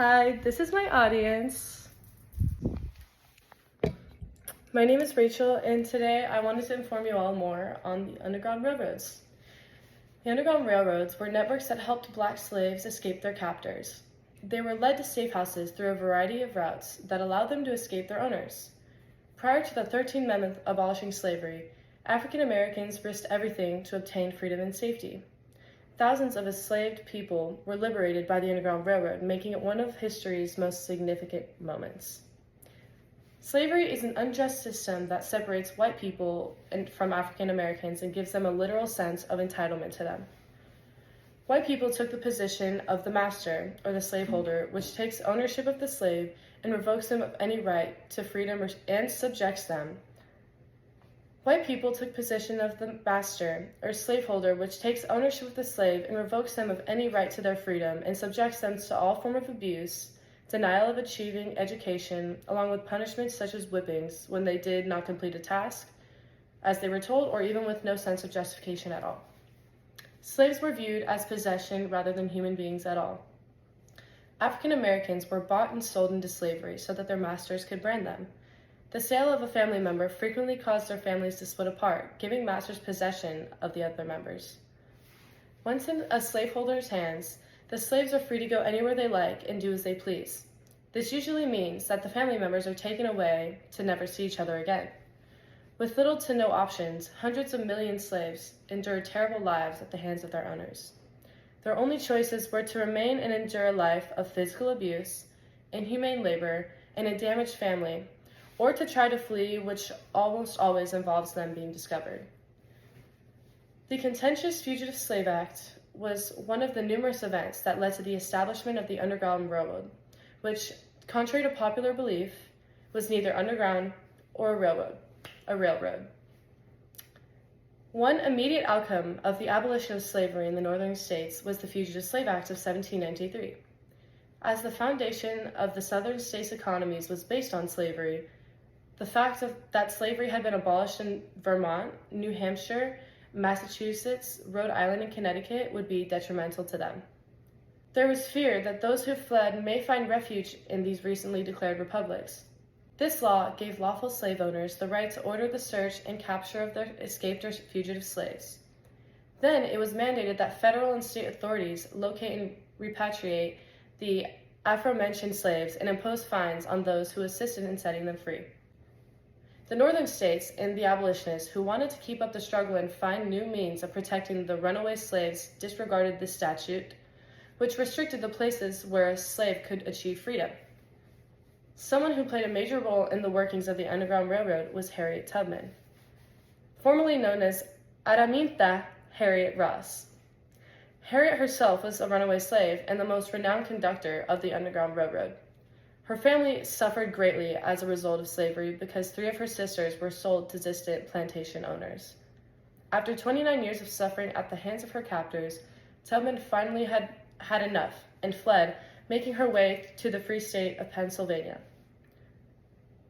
Hi, this is my audience. My name is Rachel, and today I wanted to inform you all more on the Underground Railroads. The Underground Railroads were networks that helped Black slaves escape their captors. They were led to safe houses through a variety of routes that allowed them to escape their owners. Prior to the 13th Amendment abolishing slavery, African Americans risked everything to obtain freedom and safety. Thousands of enslaved people were liberated by the Underground Railroad, making it one of history's most significant moments. Slavery is an unjust system that separates white people from African Americans and gives them a literal sense of entitlement to them. White people took the position of the master, or the slaveholder, which takes ownership of the slave and revokes them of any right to freedom and subjects them. White people took possession of the master, or slaveholder, which takes ownership of the slave and revokes them of any right to their freedom and subjects them to all form of abuse, denial of achieving education, along with punishments such as whippings when they did not complete a task, as they were told, or even with no sense of justification at all. Slaves were viewed as possession rather than human beings at all. African Americans were bought and sold into slavery so that their masters could brand them. The sale of a family member frequently caused their families to split apart, giving masters possession of the other members. Once in a slaveholder's hands, the slaves are free to go anywhere they like and do as they please. This usually means that the family members are taken away to never see each other again. With little to no options, hundreds of million slaves endured terrible lives at the hands of their owners. Their only choices were to remain and endure a life of physical abuse, inhumane labor, and a damaged family, or to try to flee, which almost always involves them being discovered. The contentious Fugitive Slave Act was one of the numerous events that led to the establishment of the Underground Railroad, which, contrary to popular belief, was neither underground or a railroad. One immediate outcome of the abolition of slavery in the northern states was the Fugitive Slave Act of 1793. As the foundation of the southern states' economies was based on slavery, the fact that slavery had been abolished in Vermont, New Hampshire, Massachusetts, Rhode Island, and Connecticut would be detrimental to them. There was fear that those who fled may find refuge in these recently declared republics. This law gave lawful slave owners the right to order the search and capture of their escaped or fugitive slaves. Then it was mandated that federal and state authorities locate and repatriate the aforementioned slaves and impose fines on those who assisted in setting them free. The northern states and the abolitionists who wanted to keep up the struggle and find new means of protecting the runaway slaves disregarded this statute, which restricted the places where a slave could achieve freedom. Someone who played a major role in the workings of the Underground Railroad was Harriet Tubman, formerly known as Araminta Harriet Ross. Harriet herself was a runaway slave and the most renowned conductor of the Underground Railroad. Her family suffered greatly as a result of slavery because 3 of her sisters were sold to distant plantation owners. After 29 years of suffering at the hands of her captors, Tubman finally had enough and fled, making her way to the free state of Pennsylvania.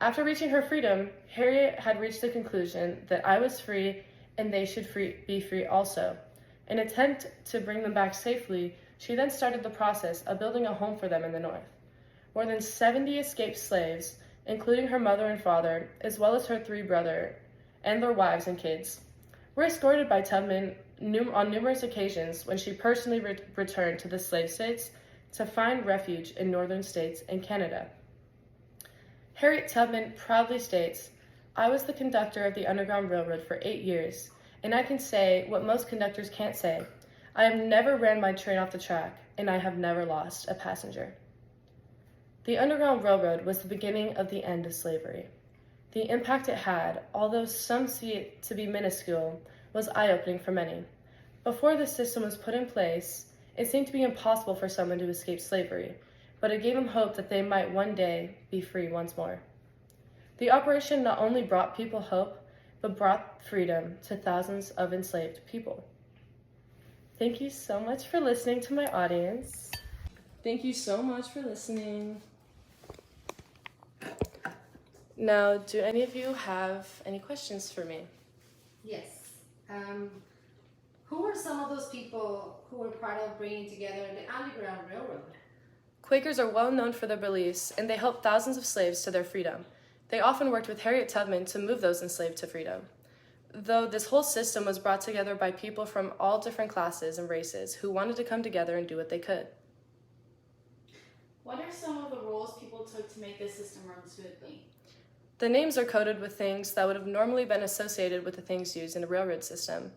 After reaching her freedom, Harriet had reached the conclusion that I was free and they should be free also. In an attempt to bring them back safely, she then started the process of building a home for them in the North. More than 70 escaped slaves, including her mother and father, as well as her 3 brothers and their wives and kids, were escorted by Tubman on numerous occasions when she personally returned to the slave states to find refuge in northern states and Canada. Harriet Tubman proudly states, "I was the conductor of the Underground Railroad for 8 years, and I can say what most conductors can't say. I have never ran my train off the track, and I have never lost a passenger." The Underground Railroad was the beginning of the end of slavery. The impact it had, although some see it to be minuscule, was eye-opening for many. Before the system was put in place, it seemed to be impossible for someone to escape slavery, but it gave them hope that they might one day be free once more. The operation not only brought people hope, but brought freedom to thousands of enslaved people. Thank you so much for listening to my audience. Thank you so much for listening. Now, do any of you have any questions for me? Yes. Who were some of those people who were part of bringing together the Underground Railroad? Quakers are well known for their beliefs, and they helped thousands of slaves to their freedom. They often worked with Harriet Tubman to move those enslaved to freedom. Though this whole system was brought together by people from all different classes and races who wanted to come together and do what they could. What are some of the roles people took to make this system run smoothly? The names are coded with things that would have normally been associated with the things used in a railroad system.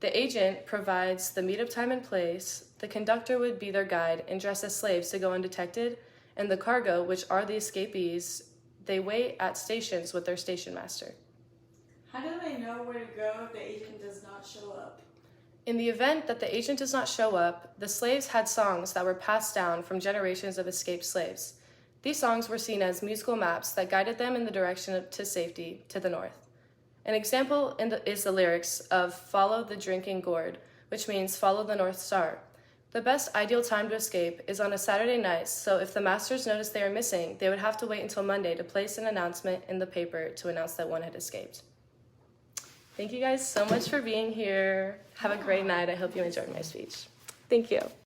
The agent provides the meetup time and place, the conductor would be their guide and dress as slaves to go undetected, and the cargo, which are the escapees, they wait at stations with their station master. How do they know where to go if the agent does not show up? In the event that the agent does not show up, the slaves had songs that were passed down from generations of escaped slaves. These songs were seen as musical maps that guided them in the direction to safety to the north. An example is the lyrics of Follow the Drinking Gourd, which means follow the North Star. The best ideal time to escape is on a Saturday night, so if the masters noticed they are missing, they would have to wait until Monday to place an announcement in the paper to announce that one had escaped. Thank you guys so much for being here. Have a great night. I hope you enjoyed my speech. Thank you.